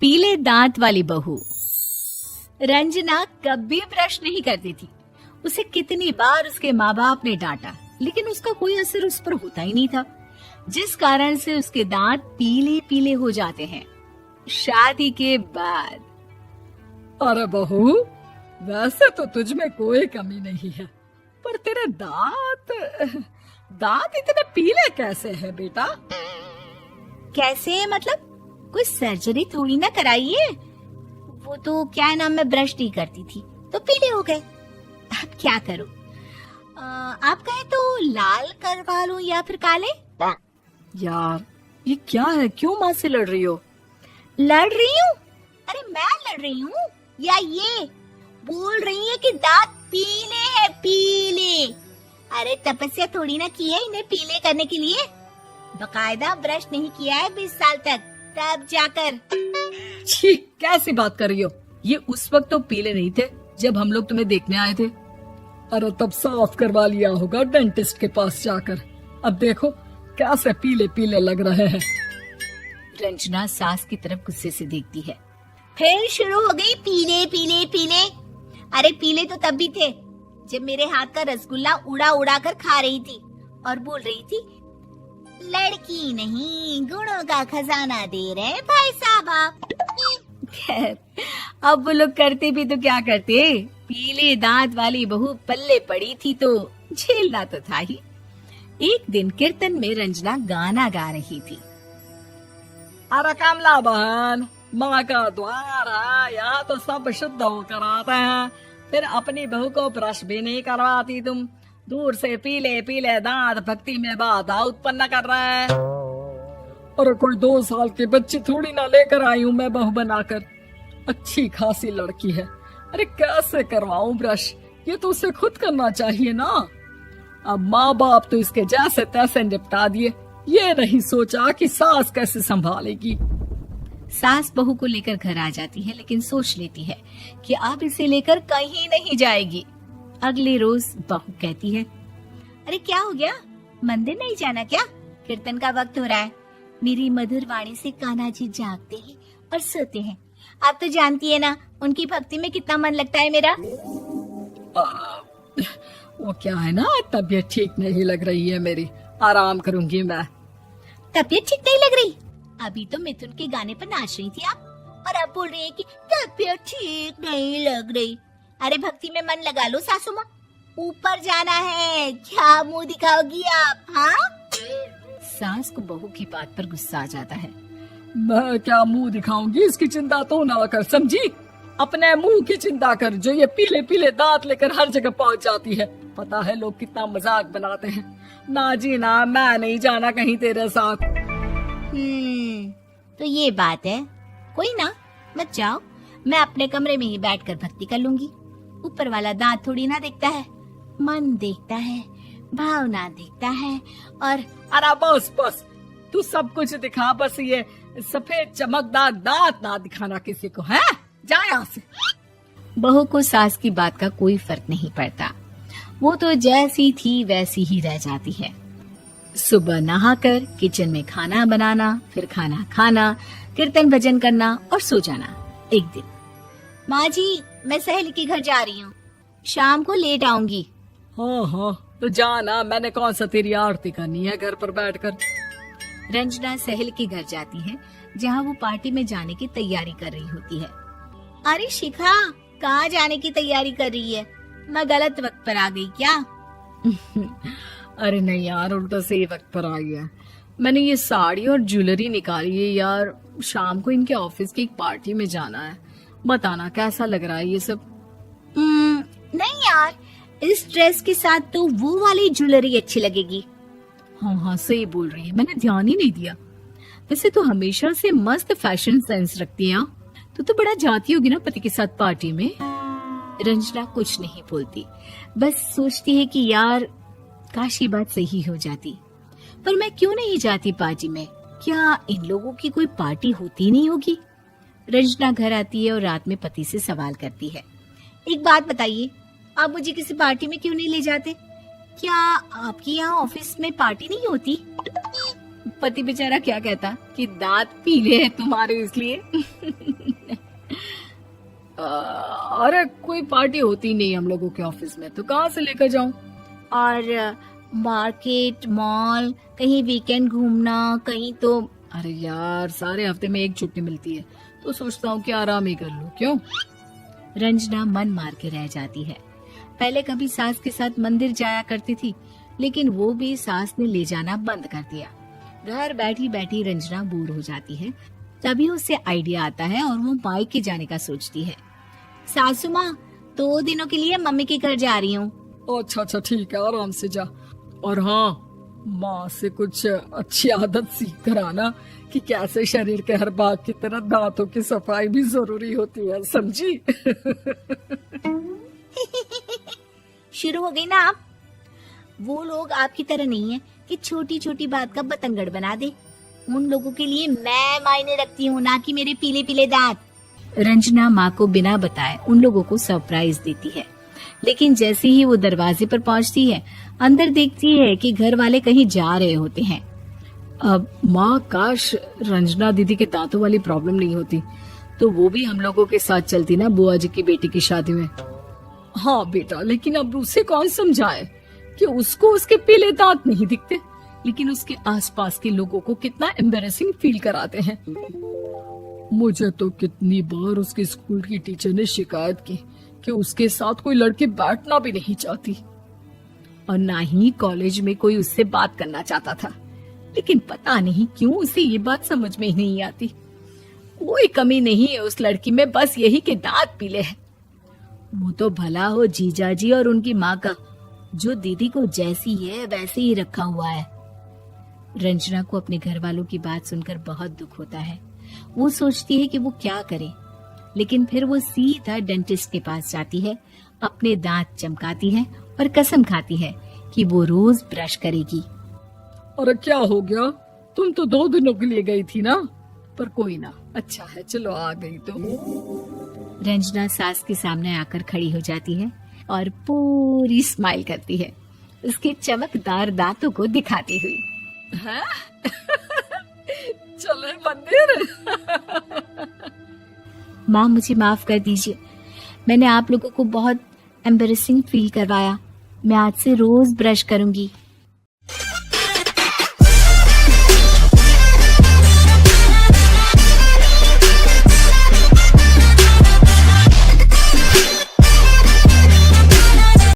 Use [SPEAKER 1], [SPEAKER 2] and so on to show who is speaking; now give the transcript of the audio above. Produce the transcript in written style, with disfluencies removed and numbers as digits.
[SPEAKER 1] पीले दांत वाली बहू। रंजना कभी ब्रश नहीं करती थी। उसे कितनी बार उसके माँ बाप ने डांटा, लेकिन उसका कोई असर उस पर होता ही नहीं था, जिस कारण से उसके दांत पीले पीले हो जाते हैं। शादी के बाद
[SPEAKER 2] अरे बहू, वैसे तो तुझ में कोई कमी नहीं है, पर तेरे दांत इतने पीले कैसे हैं बेटा?
[SPEAKER 1] कैसे मतलब? कोई सर्जरी थोड़ी ना कराइए। वो तो क्या नाम, मैं ब्रश नहीं करती थी तो पीले हो गए। अब क्या करूं? आप कहें तो लाल करवा लूं या फिर काले?
[SPEAKER 2] यार ये क्या है, क्यों माँ से लड़ रही हो?
[SPEAKER 1] लड़ रही हूँ? अरे मैं लड़ रही हूँ या ये बोल रही है कि दांत पीले हैं, पीले। अरे तपस्या थोड़ी ना की है इन्हें पीले करने के लिए। बकायदा ब्रश नहीं किया है 20 साल तक, तब जाकर।
[SPEAKER 2] छी, कैसी बात कर रही हो? ये उस वक्त तो पीले नहीं थे जब हम लोग तुम्हें देखने आए थे। अरे तब साफ करवा लिया होगा डेंटिस्ट के पास जाकर। अब देखो कैसे पीले पीले लग रहे हैं।
[SPEAKER 1] रंजना सास की तरफ गुस्से से देखती है। फिर शुरू हो गई पीले पीले पीले। अरे पीले तो तब भी थे जब मेरे हाथ का रसगुल्ला उड़ा उड़ा कर खा रही थी और बोल रही थी, लड़की नहीं गुणों का खजाना दे रहे भाई साहब आप। खैर, अब वो लोग करते भी तो क्या करते, पीले दांत वाली बहू पल्ले पड़ी थी तो झेलना तो था ही। एक दिन कीर्तन में रंजना गाना गा रही थी।
[SPEAKER 2] अरे कमला बहन, माँ का द्वार है, यहाँ तो सब शुद्ध होकर आते हैं, फिर अपनी बहू को ब्रश भी नहीं करवाती तुम। दूर से पीले पीले दांत भक्ति में बाधा उत्पन्न कर रहे हैं। अरे कोई 2 साल की बच्ची थोड़ी ना लेकर आई हूँ मैं बहू बनाकर। अच्छी खासी लड़की है, अरे कैसे करवाऊं ब्रश? ये तो उसे खुद करना चाहिए ना। अब माँ बाप तो इसके जैसे तैसे निपटा दिए, ये नहीं सोचा कि सास कैसे संभालेगी।
[SPEAKER 1] सास बहू को लेकर घर आ जाती है, लेकिन सोच लेती है कि अब इसे लेकर कहीं नहीं जाएगी। अगले रोज बहू कहती है, अरे क्या हो गया, मंदिर नहीं जाना क्या? कीर्तन का वक्त हो रहा है। मेरी मधुर वाणी से कान्हा जी जागते हैं और सोते हैं। आप तो जानती है ना उनकी भक्ति में कितना मन लगता है मेरा।
[SPEAKER 2] वो क्या है ना, तबीयत ठीक नहीं लग रही है मेरी, आराम करूंगी मैं।
[SPEAKER 1] तबीयत ठीक नहीं लग रही? अभी तो मिथुन के गाने पर नाच रही थी आप, और अब बोल रही है कि तबीयत ठीक नहीं लग रही। अरे भक्ति में मन लगा लो सासू माँ, ऊपर जाना है, क्या मुंह दिखाओगी आप? हाँ? सास को बहू की बात पर गुस्सा आ जाता है।
[SPEAKER 2] मैं क्या मुंह दिखाऊंगी, इसकी चिंता तो ना कर, समझी? अपने मुंह की चिंता कर, जो ये पीले पीले दांत लेकर हर जगह पहुंच जाती है। पता है लोग कितना मजाक बनाते हैं। ना जी ना, मैं नहीं जाना कहीं तेरे साथ।
[SPEAKER 1] तो ये बात है, कोई ना, मत जाओ, मैं अपने कमरे में ही बैठकर भक्ति कर लूंगी। ऊपर वाला दांत थोड़ी ना देखता है, मन देखता है, भावना देखता है। और
[SPEAKER 2] अरे बस बस, तू सब कुछ दिखा, बस ये सफेद चमकदार दांत ना दिखाना किसी को, है? जा यहाँ से।
[SPEAKER 1] बहू को सास की बात का कोई फर्क नहीं पड़ता, वो तो जैसी थी वैसी ही रह जाती है। सुबह नहाकर किचन में खाना बनाना, फिर खाना खाना, कीर्तन भजन करना और सो जाना। एक दिन, माँ जी मैं सहेली के घर जा रही हूँ, शाम को लेट आऊंगी।
[SPEAKER 2] हाँ हाँ तो जाना, मैंने कौन सा तेरी आरती करनी है घर पर बैठकर।
[SPEAKER 1] रंजना सहेली के घर जाती है, जहाँ वो पार्टी में जाने की तैयारी कर रही होती है। अरे शिखा, कहाँ जाने की तैयारी कर रही है? मैं गलत वक्त पर आ गई क्या?
[SPEAKER 2] अरे नहीं यार, उल्टा सही वक्त पर आ गया। मैंने ये साड़ी और ज्वेलरी निकाली है यार, शाम को इनके ऑफिस की एक पार्टी में जाना है। बताना कैसा लग रहा है ये सब?
[SPEAKER 1] नहीं यार, इस ड्रेस के साथ तो वो वाली ज्वेलरी अच्छी लगेगी।
[SPEAKER 2] हाँ हाँ सही बोल रही है, मैंने ध्यान ही नहीं दिया। वैसे तो हमेशा से मस्त फैशन सेंस रखती है। तो बड़ा जाती होगी ना पति के साथ पार्टी में। रंजना कुछ नहीं बोलती, बस सोचती है कि यार काश ये बात सही हो जाती, पर मैं क्यों नहीं जाती पार्टी में? क्या इन लोगों की कोई पार्टी होती नहीं होगी? रंजना घर आती है और रात में पति से सवाल करती है, एक बात बताइए, आप मुझे किसी पार्टी में क्यों नहीं ले जाते? क्या आपकी यहाँ ऑफिस में पार्टी नहीं होती?
[SPEAKER 1] पति बेचारा क्या कहता कि दांत पीले हैं तुम्हारे इसलिए।
[SPEAKER 2] अरे कोई पार्टी होती नहीं हम लोगों के ऑफिस में, तो कहाँ से लेकर जाऊं?
[SPEAKER 1] और मार्केट, मॉल, कहीं वीकेंड घूमना, कहीं तो।
[SPEAKER 2] अरे यार, सारे हफ्ते में एक छुट्टी मिलती है, तो सोचता हूँ कि आराम ही कर लूं। क्यों?
[SPEAKER 1] रंजना मन मार के रह जाती है। पहले कभी सास के साथ मंदिर जाया करती थी, लेकिन वो भी सास ने ले जाना बंद कर दिया। घर बैठी बैठी रंजना बोर हो जाती है। तभी उसे आइडिया आता है और वो मायके जाने का सोचती है। सासू माँ, 2 दिनों के लिए मम्मी के घर जा रही हूँ।
[SPEAKER 2] अच्छा अच्छा ठीक है, आराम से जा। और हाँ, माँ से कुछ अच्छी आदत सीख कर आना कि कैसे शरीर के हर भाग की तरह दांतों की सफाई भी जरूरी होती है, समझी?
[SPEAKER 1] शुरू हो गई ना आप। वो लोग आपकी तरह नहीं है कि छोटी छोटी बात का बतंगड़ बना दे। उन लोगों के लिए मैं मायने रखती हूँ, ना कि मेरे पीले पीले दांत। रंजना माँ को बिना बताए उन लोगों को सरप्राइज देती है, लेकिन जैसे ही वो दरवाजे पर पहुंचती है, अंदर देखती है कि घर वाले कहीं जा रहे होते हैं।
[SPEAKER 2] अब माँ, काश रंजना दीदी के दांतों वाली प्रॉब्लम नहीं होती, तो वो भी हम लोगों के साथ चलती ना बुआ जी की बेटी की शादी में। हाँ बेटा, लेकिन अब उसे कौन समझाए कि उसको उसके पीले दांत नहीं दिखते, लेकिन उसके आसपास के लोगों को कितना एम्बैरेसिंग फील कराते हैं। मुझे तो कितनी बार उसके स्कूल की टीचर ने शिकायत की कि उसके साथ कोई लड़की बैठना भी नहीं चाहती, और ना ही कॉलेज में कोई उससे बात करना चाहता था। लेकिन पता नहीं क्यों उसे ये बात समझ में ही नहीं आती। कोई कमी नहीं है उस लड़की में, बस यही कि दांत पीले हैं। वो तो भला हो जीजा जी और उनकी माँ का, जो दीदी को जैसी है वैसे ही रखा हुआ है। रंजना को अपने घर वालों की बात सुनकर बहुत दुख होता है। वो सोचती है कि वो क्या करे, लेकिन फिर वो सीधा डेंटिस्ट के पास जाती है, अपने दांत चमकाती है और कसम खाती है कि वो रोज ब्रश करेगी। अरे क्या हो गया? तुम तो 2 दिनों के लिए गई थी ना। पर कोई ना, अच्छा है, चलो आ गई तो।
[SPEAKER 1] रंजना सास के सामने आकर खड़ी हो जाती है और पूरी स्माइल करती है, उसके चमकदार दांतों को दिखाती हुई।
[SPEAKER 2] हैं? चले मंदिर।
[SPEAKER 1] माँ, मुझे माफ कर दीजिए, मैंने आप लोगों को बहुत एम्बैरेसिंग फील करवाया। मैं आज से रोज ब्रश करूंगी।